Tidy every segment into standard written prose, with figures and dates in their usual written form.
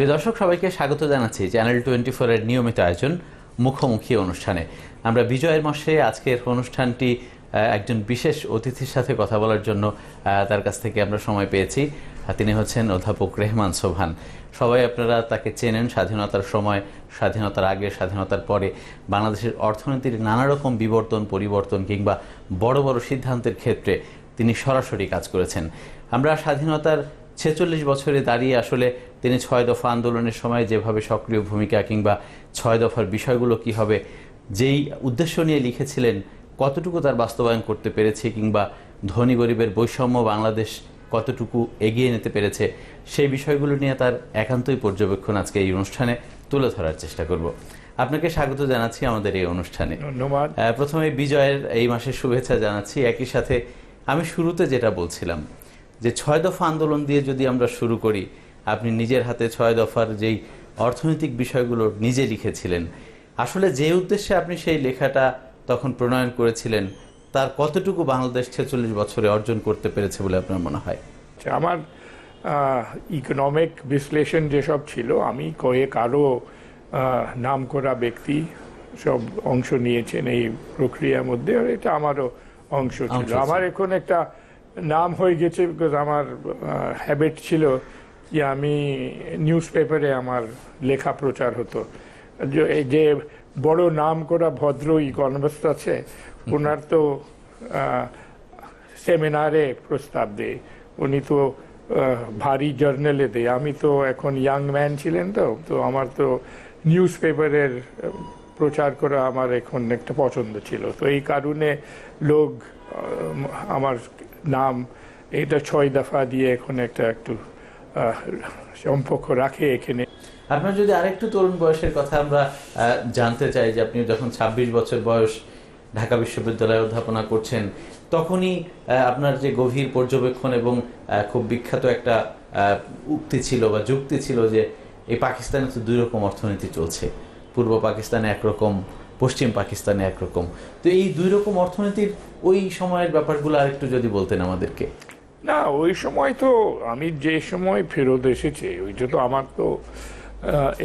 প্রিয় দর্শক, সবাইকে স্বাগত জানাচ্ছি চ্যানেল 24 এর নিয়মিত আয়োজন মুখোমুখি অনুষ্ঠানে। আমরা বিজয়ের মাসে আজকের অনুষ্ঠানটি একজন বিশেষ অতিথির সাথে কথা বলার জন্য তার কাছ থেকে আমরা সময় পেয়েছি। তিনি হচ্ছেন অধ্যাপক রেহমান সোবহান। সবাই আপনারা তাকে চেনেন। স্বাধীনতার সময়, স্বাধীনতার আগে, স্বাধীনতার পরে বাংলাদেশের অর্থনীতির নানা রকম বিবর্তন, পরিবর্তন কিংবা বড় বড় সিদ্ধান্তের ক্ষেত্রে তিনি সরাসরি কাজ করেছেন। আমরা স্বাধীনতার 46 বছরে দাঁড়িয়ে আসলে তিনি 6 দফা আন্দোলনের সময় যেভাবে সক্রিয় ভূমিকা কিংবা 6 দফার বিষয়গুলো কি হবে, যেই উদ্দেশ্য নিয়ে লিখেছিলেন, কতটুকু তার বাস্তবায়ন করতে পেরেছে কিংবা ধনী গরিবের বৈষম্য বাংলাদেশ কতটুকু এগিয়ে নিতে পেরেছে, সেই বিষয়গুলো নিয়ে তার একান্তই পর্যবেক্ষণ আজকে এই অনুষ্ঠানে তুলে ধরার চেষ্টা করব। আপনাকে স্বাগত জানাচ্ছি আমাদের এই অনুষ্ঠানে। ধন্যবাদ। প্রথমে বিজয়ের এই মাসের শুভেচ্ছা জানাচ্ছি। একই সাথে আমি শুরুতে যেটা বলছিলাম যে 6 দফা আন্দোলন দিয়ে যদি আমরা শুরু করি, আপনি নিজের হাতে 6 দফার যেই অর্থনৈতিক বিষয়গুলো নিজে লিখেছিলেন, আসলে যে উদ্দেশ্যে আপনি সেই লেখাটা তখন প্রণয়ন করেছিলেন, তার কতটুকু বাংলাদেশ 46 বছরে অর্জন করতে পেরেছে বলে আপনার মনে হয়? আমার ইকোনমিক বিশ্লেষণ যেসব ছিল, আমি কয়েক আরও নাম করা ব্যক্তি সব অংশ নিয়েছেন এই প্রক্রিয়ার মধ্যে, আর এটা আমারও অংশ ছিল। আমার এখন একটা নাম হয়ে গেছে, বিকজ আমার হ্যাবিট ছিল যে আমি নিউজ পেপারে আমার লেখা প্রচার হতো। এই যে বড় নাম করা ভদ্র ইকোনমিস্ট আছে, ওনার তো সেমিনারে প্রস্তাব দেয়, উনি তো ভারী জার্নালে দেয়। আমি তো এখন ইয়াং ম্যান ছিলেন, তো আমার তো নিউজ পেপারের প্রচার করা আমার এখন একটা পছন্দ ছিল। তো এই কারণে লোক আমার নাম এটা 6 দফা দিয়ে এখন একটা একটু সম্পর্ক রাখে এখানে। আপনার যদি আরেকটু তরুণ বয়সের কথা আমরা জানতে চাই, যে আপনি যখন 26 বছর বয়স ঢাকা বিশ্ববিদ্যালয়ে অধ্যাপনা করছেন, তখনই আপনার যে গভীর পর্যবেক্ষণ এবং খুব বিখ্যাত একটা উক্তি ছিল বা যুক্তি ছিল যে এই পাকিস্তানে তো 2 রকম অর্থনীতি চলছে, পূর্ব পাকিস্তানে একরকম, পশ্চিম পাকিস্তানে একরকম। তো এই 2 রকম অর্থনীতির ওই সময়ের ব্যাপারগুলো আরেকটু যদি বলতেন আমাদেরকে। না, ওই সময় তো আমি যে সময় ফেরত এসেছি, ওইটা তো আমার তো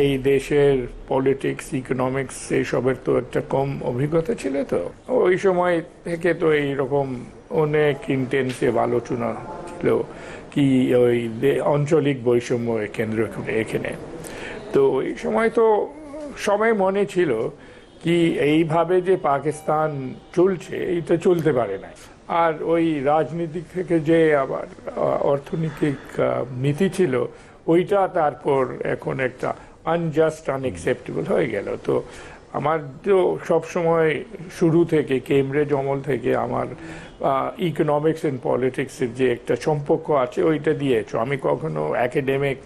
এই দেশের পলিটিক্স, ইকোনমিক্স এইসবের তো একটা কম অভিজ্ঞতা ছিল। তো ওই সময় থেকে তো এইরকম অনেক ইন্টেন্সিভ আলোচনা ছিল কি ওই আঞ্চলিক বৈষম্য কেন্দ্র এখানে। তো এই সময় তো সবাই মনে ছিল কি এইভাবে যে পাকিস্তান চলছে, এইটা চলতে পারে না। আর ওই রাজনীতি থেকে যে আবার অর্থনৈতিক নীতি ছিল, ওইটা তারপর এখন একটা আনজাস্ট, আনএক্সেপ্টেবল হয়ে গেল। তো আমার তো সবসময় শুরু থেকে, কেমব্রিজ আমল থেকে আমার ইকোনমিক্স অ্যান্ড পলিটিক্সের যে একটা সম্পর্ক আছে, ওইটা দিয়েছ। আমি কখনো একাডেমিক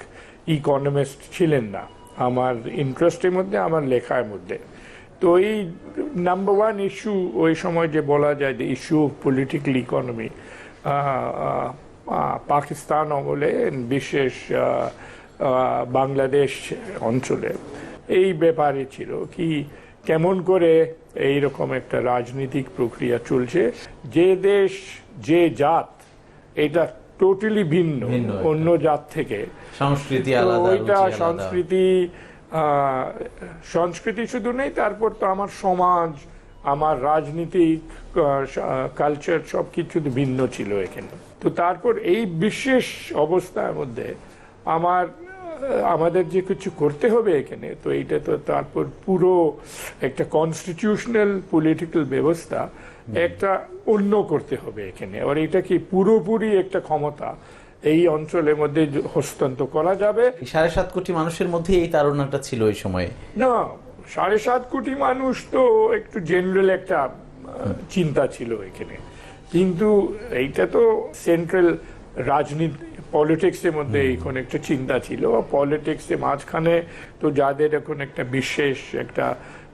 ইকোনমিস্ট ছিলেন না আমার ইন্টারেস্টের মধ্যে, আমার লেখার মধ্যে। তো এই নাম্বার 1 ইস্যু ওই সময় যে বলা যায়, যে issue of political economy Pakistan আমলে, বিশেষ বাংলাদেশ অঞ্চলে, এই ব্যাপারে ছিল কি কেমন করে এইরকম একটা রাজনৈতিক প্রক্রিয়া চলছে, যে দেশ, যে জাত, এটা টোটালি ভিন্ন অন্য জাত থেকে, সংস্কৃতি আলাদা, ওইটা সংস্কৃতি শুধু নেই, তারপর তো আমার সমাজ, আমার রাজনীতিক কালচার সবকিছু ভিন্ন ছিল এখানে। তো তারপর এই বিশেষ অবস্থার মধ্যে আমাদের যে কিছু করতে হবে এখানে, তো এইটা তো তারপর পুরো একটা কনস্টিটিউশনাল পলিটিক্যাল ব্যবস্থা একটা অন্য করতে হবে এখানে। আর এটা কি পুরোপুরি একটা ক্ষমতা এই অঞ্চলের মধ্যে হস্তান্তর করা যাবে। 7.5 কোটি মানুষের মধ্যে এই তাড়নাটা ছিল ওই সময়ে। না, 7.5 কোটি মানুষ তো একটু জেনারেল একটা চিন্তা ছিল এখানে, কিন্তু এইটা তো সেন্ট্রাল রাজনীতি, পলিটিক্সের মধ্যে এখন একটা চিন্তা ছিল। পলিটিক্সের মাঝখানে তো যাদের এখন একটা বিশেষ একটা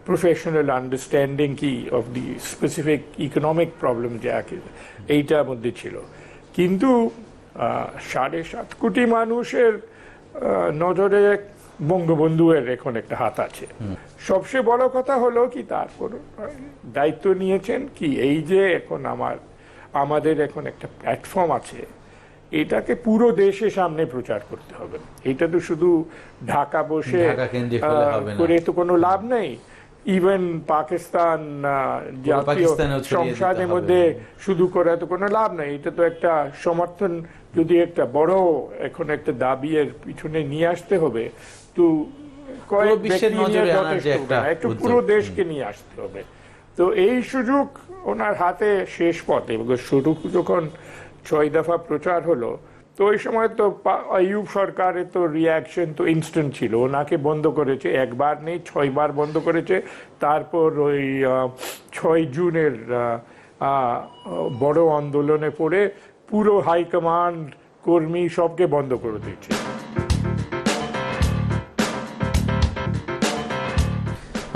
প্রফেশনাল আন্ডারস্ট্যান্ডিং কি of the specific economic problem যে এইটার মধ্যে ছিল। কিন্তু 7.5 কোটি মানুষের নজরে বঙ্গবন্ধুয়ের এখন একটা হাত আছে। সবচেয়ে বড় কথা হলো কি, তারপর দায়িত্ব নিয়েছেন কি এই যে এখন আমাদের এখন একটা প্ল্যাটফর্ম আছে, এটাকে পুরো দেশের সামনে প্রচার করতে হবে। এটা তো শুধু ঢাকা বসে ঢাকা কেন্দ্রিক হলে হবে না। করে তো কোনো লাভ নেই। ইভেন পাকিস্তান জাতীয় পাকিস্তানেও ছড়িয়ে দিতে সংসদের হবে। মধ্যে শুধু করে তো কোনো লাভ নেই। এটা তো একটা সমর্থন, যদি একটা বড় এখন একটা দাবি এর পিছনে নিয়ে আসতে হবে, তো কয়েক বিশ্বের ব্যক্তি নিয়ে নজরে আনার যথেষ্ট যে হবে একটা না, একটু উদ্যোগ। পুরো দেশকে নিয়ে আসতে হবে। তো এই সুযোগ ওনার হাতে শেষ পথে, শুরু যখন 6 দফা প্রচার হলো, তো ওই সময় তো আইয়ুব সরকারের তো রিয়াকশন তো ইনস্ট্যান্ট ছিল, ওনাকে বন্ধ করেছে, একবার নেই 6 বার বন্ধ করেছে। তারপর ওই 6 জুনের বড় আন্দোলনে পড়ে পুরো হাইকমান্ড কর্মী সবকে বন্ধ করে দিয়েছে।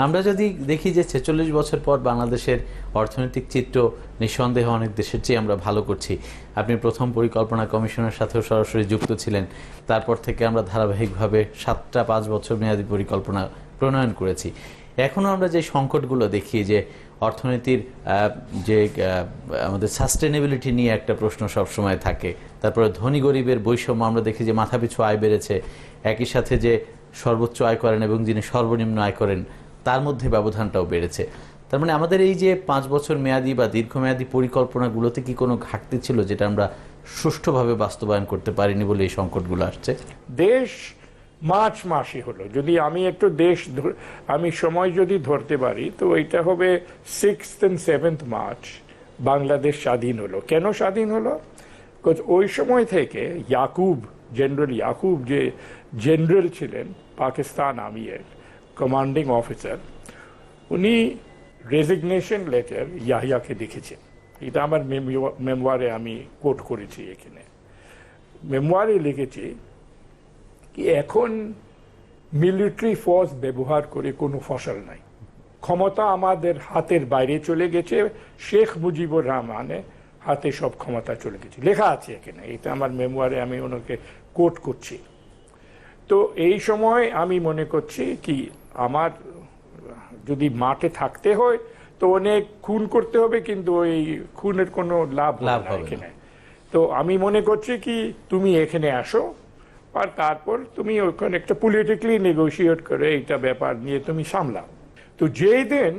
আমরা যদি দেখি যে 46 বছর পর বাংলাদেশের অর্থনৈতিক চিত্র নিঃসন্দেহে অনেক দেশের চেয়ে আমরা ভালো করছি। আপনি প্রথম পরিকল্পনা কমিশনের সাথেও সরাসরি যুক্ত ছিলেন, তারপর থেকে আমরা ধারাবাহিকভাবে 7টা 5 বছর মেয়াদী পরিকল্পনা প্রণয়ন করেছি। এখনও আমরা যে সংকটগুলো দেখি, যে অর্থনীতির যে আমাদের সাস্টেনেবিলিটি নিয়ে একটা প্রশ্ন সবসময় থাকে, তারপরে ধনী গরিবের বৈষম্য আমরা দেখি যে মাথাপিছু আয় বেড়েছে, একই সাথে যে সর্বোচ্চ আয় করেন এবং যিনি সর্বনিম্ন আয় করেন তার মধ্যে ব্যবধানটাও বেড়েছে। তার মানে আমাদের এই যে 5 বছর মেয়াদী বা দীর্ঘমেয়াদী পরিকল্পনাগুলোতে কি কোনো ঘাটতি ছিল যেটা আমরা সুষ্ঠুভাবে বাস্তবায়ন করতে পারিনি বলে এই সংকটগুলো আসছে? দেশ মার্চ মাসে হলো, যদি আমি একটু আমি সময় যদি ধরতে পারি, তো এটা হবে 6th and 7th March Bangladesh স্বাধীন হলো। কেন স্বাধীন হলো? ওই সময় থেকে জেনারেল ইয়াকুব যে জেনারেল ছিলেন পাকিস্তান আর্মির কমান্ডিং অফিসার, উনি রেজিগনেশন লেটার ইয়াহিয়াকে লিখেছেন। এটা আমার মেমোয়ারে আমি কোট করেছি। এখানে মেমোয়ারে লিখেছি কি এখন মিলিটারি ফোর্স ব্যবহার করে কোনো ফসল নাই, ক্ষমতা আমাদের হাতের বাইরে চলে গেছে, শেখ মুজিবুর রহমানের হাতে সব ক্ষমতা চলে গেছে, লেখা আছে এখানে। এটা আমার মেমোয়ারে, আমি ওনাকে কোট করছি। তো এই সময় আমি মনে করছি কি আমার যদি মাঠে থাকতে হয় তো অনেক খুন করতে হবে, কিন্তু ওই খুনের কোনো লাভ হবে না এখানে। তো আমি মনে করছি কি তুমি এখানে আসো, আর তারপর তুমি ওখানে একটা পলিটিক্যালি নেগোশিয়েট করে এইটা ব্যাপার নিয়ে তুমি সামলাও। তো যেই দিন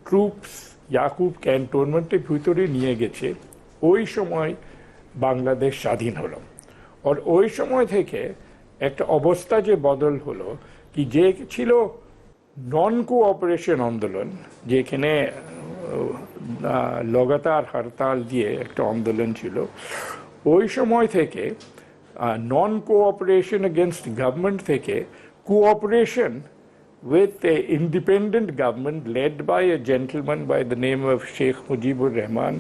ট্রুপস ইয়াকুব ক্যান্টনমেন্টের ভিতরে নিয়ে গেছে, ওই সময় বাংলাদেশ স্বাধীন হলো। আর ওই সময় থেকে একটা অবস্থা যে বদল হলো কি, যে ছিল নন কোঅপারেশন আন্দোলন, যেখানে লাগাতার হরতাল দিয়ে একটা আন্দোলন ছিল, ওই সময় থেকে নন কোঅপারেশন এগেনস্ট গভর্নমেন্ট থেকে cooperation with an independent government led by a gentleman by the name of Sheikh Mujibur Rahman,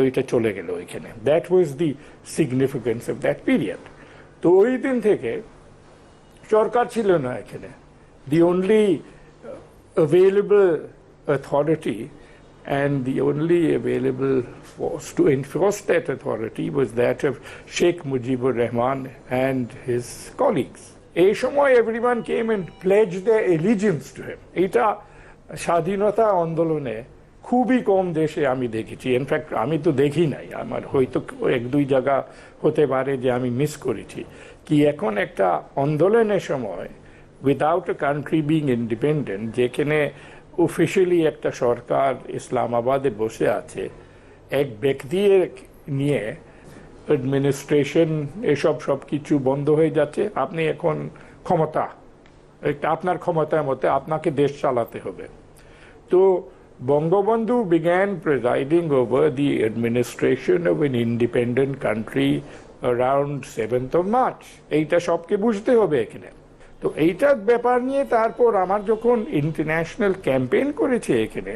ওইটা চলে গেল ওইখানে। That was the significance of that period. তো ওই দিন থেকে সরকার ছিল না এখানে। The only available authority and the only available force to enforce that authority was that of Sheikh Mujibur Rahman and his colleagues. এই সময় everyone came and pledged their allegiance to him. এটা স্বাধীনতা আন্দোলনে খুবই কম দেশে আমি দেখেছি। ইনফ্যাক্ট আমি তো দেখি নাই, আমার হয়তো 1-2 জায়গা হতে পারে যে আমি মিস করেছি, কি এখন একটা আন্দোলনের সময় without a country being independent, যেখানে অফিসিয়ালি একটা সরকার ইসলামাবাদে বসে আছে, এক ব্যক্তি নিয়ে অ্যাডমিনিস্ট্রেশন এসব সব কিছু বন্ধ হয়ে যাচ্ছে, আপনি এখন ক্ষমতা আপনার ক্ষমতার মতে আপনাকে দেশ চালাতে হবে। তো Bangabandhu began presiding over the administration of an independent country around 7th of March. এইটা সবকে বুঝতে হবে এখানে। তো এইটার ব্যাপার নিয়ে তারপর আমার যখন ইন্টারন্যাশনাল ক্যাম্পেইন করেছে এখানে,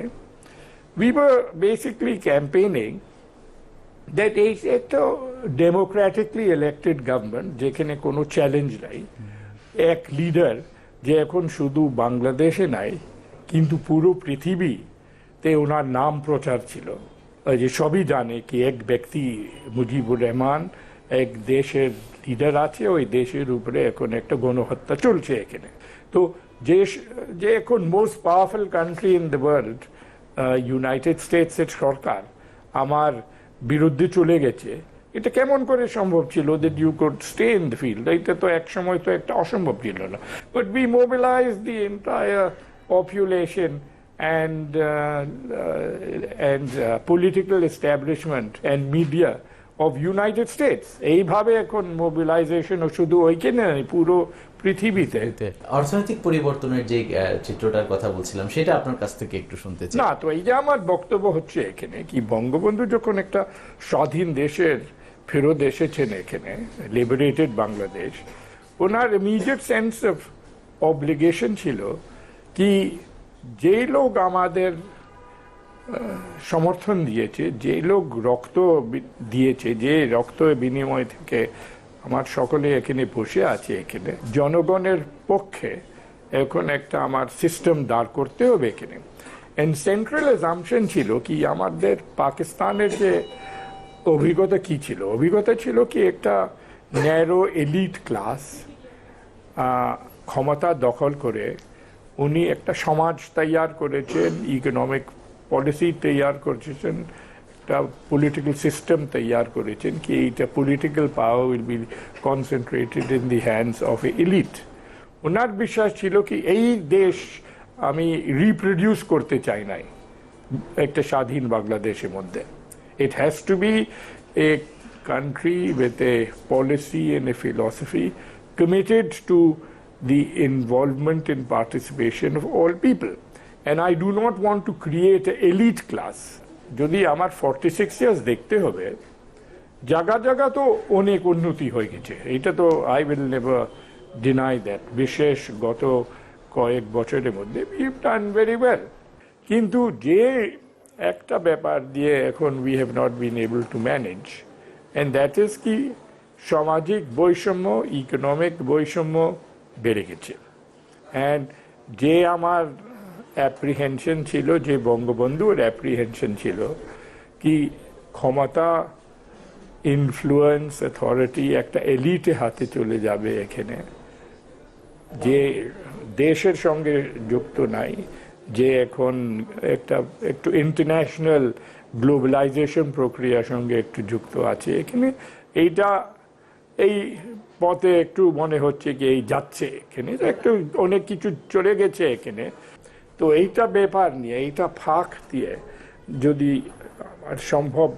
we were basically campaigning that এই একটা ডেমোক্রেটিকলি ইলেক্টেড গভর্নমেন্ট, যেখানে কোনো চ্যালেঞ্জ নাই, এক লিডার যে এখন শুধু বাংলাদেশে নাই কিন্তু পুরো পৃথিবীতে ওনার নাম প্রচার ছিল, যে সবই জানে কি এক ব্যক্তি মুজিবুর রহমান এক দেশের লিডার আছে, ওই দেশের উপরে এখন একটা গণহত্যা চলছে এখানে। তো যে এখন most powerful country in the world, united স্টেটসের সরকার আমার বিরুদ্ধে চলে গেছে, এটা কেমন করে সম্ভব ছিল that you could stay in the field? এটা তো এক সময় তো একটা অসম্ভব ছিল না। But we mobilized the entire population and political establishment and media of United States. এইভাবে এখন মোবিলাইজেশন শুধু ওইখানে নয়, পুরো পৃথিবীতে। অর্থনৈতিক পরিবর্তনের যে চিত্রটার কথা বলছিলাম সেটা আপনার কাছ থেকে একটু শুনতে চাই। না, তো এই যে আমার বক্তব্য হচ্ছে এখানে কি, বঙ্গবন্ধু যখন একটা স্বাধীন দেশের ফেরত এসেছেন এখানে, liberated Bangladesh, owner immediate sense of obligation ছিল কি যে লোক আমাদের সমর্থন দিয়েছে, যে লোক রক্ত দিয়েছে, যে রক্ত বিনিময় থেকে আমার সকলে এখানে বসে আছে, এখানে জনগণের পক্ষে এখন একটা আমার সিস্টেম দাঁড় করতে হবে এখানে। এন্ড সেন্ট্রাল অ্যাজাম্পশন ছিল কি আমাদের পাকিস্তানের যে অভিজ্ঞতা কি ছিল, অভিজ্ঞতা ছিল কি একটা ন্যারো এলিট ক্লাস ক্ষমতা দখল করে উনি একটা সমাজ তৈয়ার করেছেন, ইকোনমিক পলিসি তৈয়ার করেছেন, একটা পলিটিক্যাল সিস্টেম তৈয়ার করেছেন কি এইটা political power will be concentrated in the hands of a elite. ওনার বিশ্বাস ছিল কি এই দেশ আমি রিপ্রডিউস করতে চাই নাই একটা স্বাধীন বাংলাদেশের মধ্যে। It has to be a country with a policy and a philosophy committed to the involvement and participation of all people. And I do not want to create an elite class. যদি আমার 46 years দেখতে হবে, জায়গা জায়গা তো অনেক উন্নতি হয়ে গেছে, এটা তো I will never deny that. বিশেষ গত কয়েক বছরের মধ্যে we have done very well. কিন্তু যে একটা ব্যাপার দিয়ে এখন we have not been able to manage, and that is কি সামাজিক বৈষম্য, ইকোনমিক বৈষম্য বেড়ে গেছে। অ্যান্ড যে আমার অ্যাপ্রিহেনশন ছিল, যে বঙ্গবন্ধুর অ্যাপ্রিহেনশন ছিল কি ক্ষমতা, ইনফ্লুয়েন্স, অথরিটি একটা এলিটে হাতে চলে যাবে এখানে, যে দেশের সঙ্গে যুক্ত নাই, যে এখন একটু ইন্টারন্যাশনাল গ্লোবালাইজেশন প্রক্রিয়ার সঙ্গে একটু যুক্ত আছে এখানে। এই পথে একটু মনে হচ্ছে কি এই যাচ্ছে এখানে, একটু অনেক কিছু চলে গেছে এখানে। তো এইটা ব্যাপার নিয়ে, এইটা ফাঁক দিয়ে যদি আমার সম্ভব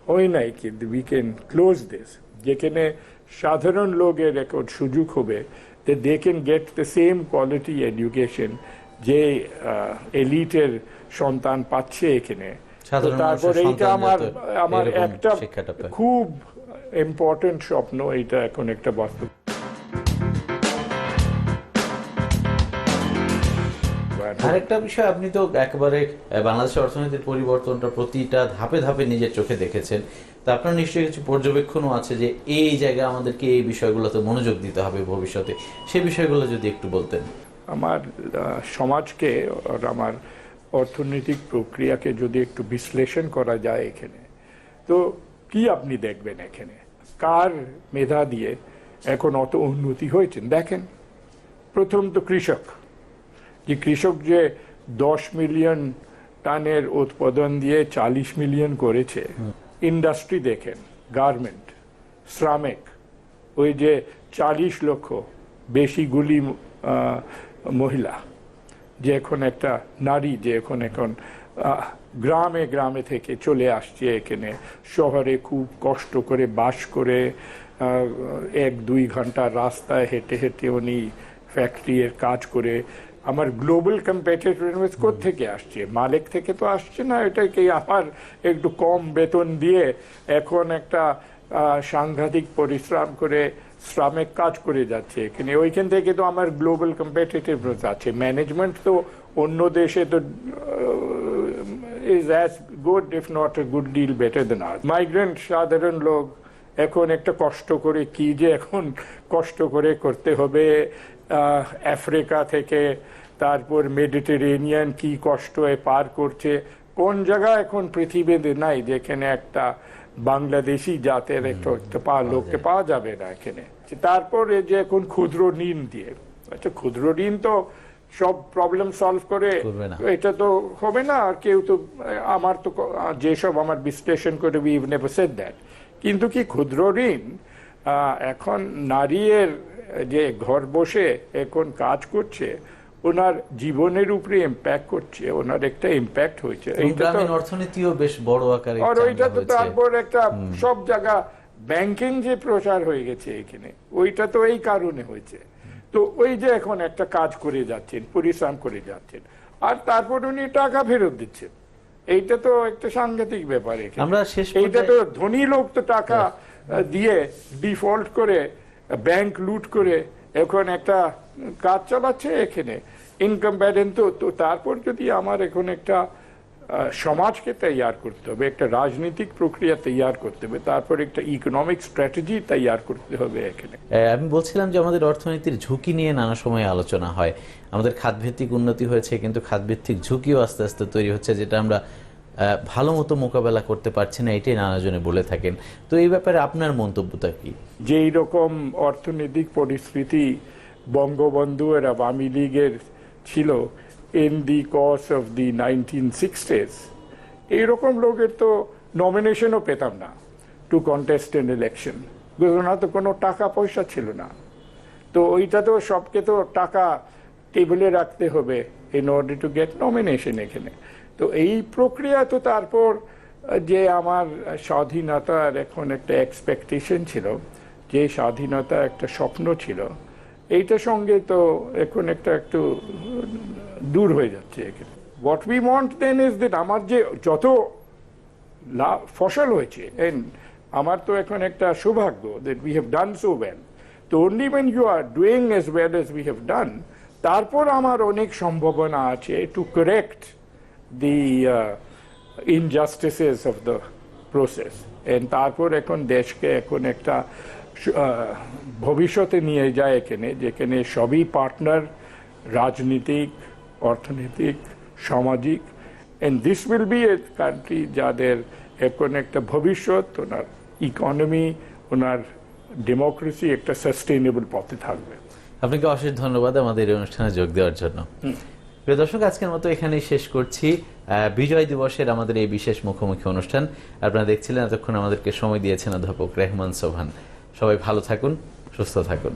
হয় নাই কিন্তু উই ক্যান ক্লোজ দিস, যেখানে সাধারণ লোকের এখন সুযোগ হবে that they can get the same quality education যে এলিটের সন্তান পাচ্ছে এখানে। তারপর এইটা আমার একটা খুব ইম্পর্টেন্ট স্বপ্ন, এটা এখন একটা বাস্তব। আরেকটা বিষয়, আপনি তো একেবারে বাংলাদেশের অর্থনীতির পরিবর্তনটা প্রতিটা ধাপে ধাপে নিজের চোখে দেখেছেন, তা আপনার নিশ্চয়ই কিছু পর্যবেক্ষণও আছে যে এই জায়গায় আমাদেরকে এই বিষয়গুলোতে মনোযোগ দিতে হবে ভবিষ্যতে, সেই বিষয়গুলো যদি একটু বলতেন। আমার সমাজকে আর আমার অর্থনৈতিক প্রক্রিয়াকে যদি একটু বিশ্লেষণ করা যায় এখানে, তো কি আপনি দেখবেন এখানে কার মেধা দিয়ে এখন অত উন্নতি হয়েছে? দেখেন, প্রথম তো কৃষক, যে কৃষক যে 10 মিলিয়ন টনের উৎপাদন দিয়ে 40 মিলিয়ন করেছে। ইন্ডাস্ট্রি দেখেন, গার্মেন্ট, শ্রমিক, ওই যে 40 লক্ষ বেশিগুলি মহিলা, যে এখন একটা নারী, যে এখন গ্রামে গ্রামে থেকে চলে আসছে এখানে, শহরে খুব কষ্ট করে বাস করে 1-2 ঘন্টা রাস্তায় হেঁটে হেঁটে উনি ফ্যাক্টরির কাজ করে। আমার গ্লোবাল কম্পিটিটিভনেস থেকে আসছে, মালিক থেকে তো আসছে না, এটাকে আমার একটু কম বেতন দিয়ে এখন একটা সাংঘাতিক পরিশ্রম করে শ্রমিক কাজ করে যাচ্ছে এখানে। ওইখান থেকে তো আমার গ্লোবাল কম্পিটিটিভনেস আছে। ম্যানেজমেন্ট তো অন্য দেশে তো is as good if not a good deal better than ours. Migrant সাধারণ লোক এখন একটা কষ্ট করে, কি যে এখন কষ্ট করে করতে হবে, আফ্রিকা থেকে তারপর মেডিটেরেনিয়ান কি কষ্ট পার করছে। কোন জায়গা এখন পৃথিবীতে নাই যেখানে একটা বাংলাদেশি জাতের একটা লোককে পাওয়া যাবে না এখানে। তারপরে যে এখন ক্ষুদ্র ঋণ দিয়ে, আচ্ছা ক্ষুদ্র ঋণ তো সব প্রবলেম সলভ করে এটা তো হবে না। আর কেউ তো আমার তো যেসব আমার বিশ্লেষণ করে উই নেভার সেড দ্যাট, কিন্তু কি ক্ষুদ্র ঋণ এখন নারীর যে ঘর বসে এখন কাজ করছে ওনার জীবনের উপরে ইম্প্যাক্ট করছে, ওনার একটা ইম্প্যাক্ট হয়েছে। গ্রামীণ অর্থনীতিও বেশ বড় আকারে আর ওইটা তো তারপর একটা সব জায়গা ব্যাংকিং যে প্রচার হয়ে গেছে এখানে, ওইটা তো এই কারণে হয়েছে। তো ওই যে এখন একটা কাজ করে যাচ্ছেন, পরিশ্রম করে যাচ্ছেন, আর তারপর উনি টাকা ফেরত দিচ্ছেন, এইটা তো একটা সাংঘাতিক ব্যাপার। আমরা শেষ এইটা তো ধনী লোক তো টাকা দিয়ে ডিফল্ট করে ব্যাংক লুট করে এখন একটা কাজ চালাচ্ছে এখানে ইনকাম ব্যালেন্স। তো তারপর যদি আমার এখন একটা সমাজকে তৈয়ার করতে হবে, একটা রাজনৈতিক প্রক্রিয়া তৈয়ার করতে হবে, তারপর একটা ইকোনমিক স্ট্র্যাটেজি তৈয়ার করতে হবে এখানে। আমি বলছিলাম যে আমাদের অর্থনীতির ঝুঁকি নিয়ে নানা সময় আলোচনা হয়। আমাদের খাতভিত্তিক উন্নতি হয়েছে, কিন্তু খাতভিত্তিক ঝুঁকিও আস্তে আস্তে তৈরি হচ্ছে, যেটা আমরা ভালো মতো মোকাবেলা করতে পারছি না, এটাই নানাজনে বলে থাকেন। তো এই ব্যাপারে আপনার মন্তব্যটা কি? যে রকম অর্থনৈতিক পরিস্থিতি বঙ্গবন্ধু এর আওয়ামী লীগের ছিল in the course of the 1960s, এইরকম লোকের তো নমিনেশনও পেতাম না টু কন্টেস্ট এন ইলেকশন, ওনার তো কোনো টাকা পয়সা ছিল না। তো ওইটা তো সবকে তো টাকা টেবিলে রাখতে হবে in order to get nomination এখানে। তো এই প্রক্রিয়া তো তারপর যে আমার স্বাধীনতার এখন একটা এক্সপেকটেশন ছিল, যে স্বাধীনতা একটা স্বপ্ন ছিল, এইটার সঙ্গে তো এখন একটা একটু দূর হয়ে যাচ্ছে এখানে। What we want then is that আমার যে যত ফসল হয়েছে, আমার তো এখন একটা সৌভাগ্য that we have done so well. তো only when you are doing as well as we have done, তারপর আমার অনেক সম্ভাবনা আছে to correct the injustices of the process. তারপর এখন দেশকে এখন একটা ভবিষ্যতে নিয়ে যায় এখানে, যেখানে সবই পার্টনার, রাজনীতিক, অর্থনৈতিক, সামাজিক, and this will be a country যাদের এখন একটা ভবিষ্যৎ, ওনার ইকোনমি, ওনার ডেমোক্রেসি একটা সাস্টেইনেবল পথে থাকবে। আপনাকে অশেষ ধন্যবাদ আমাদের এই অনুষ্ঠানে যোগ দেওয়ার জন্য। প্রিয় দর্শক, আজকের মতো এখানেই শেষ করছি বিজয় দিবসের আমাদের এই বিশেষ মুখোমুখি অনুষ্ঠান। আপনারা দেখছিলেন, এতক্ষণ আমাদেরকে সময় দিয়েছেন অধ্যাপক রেহমান সোবহান। সবাই ভালো থাকুন, সুস্থ থাকুন।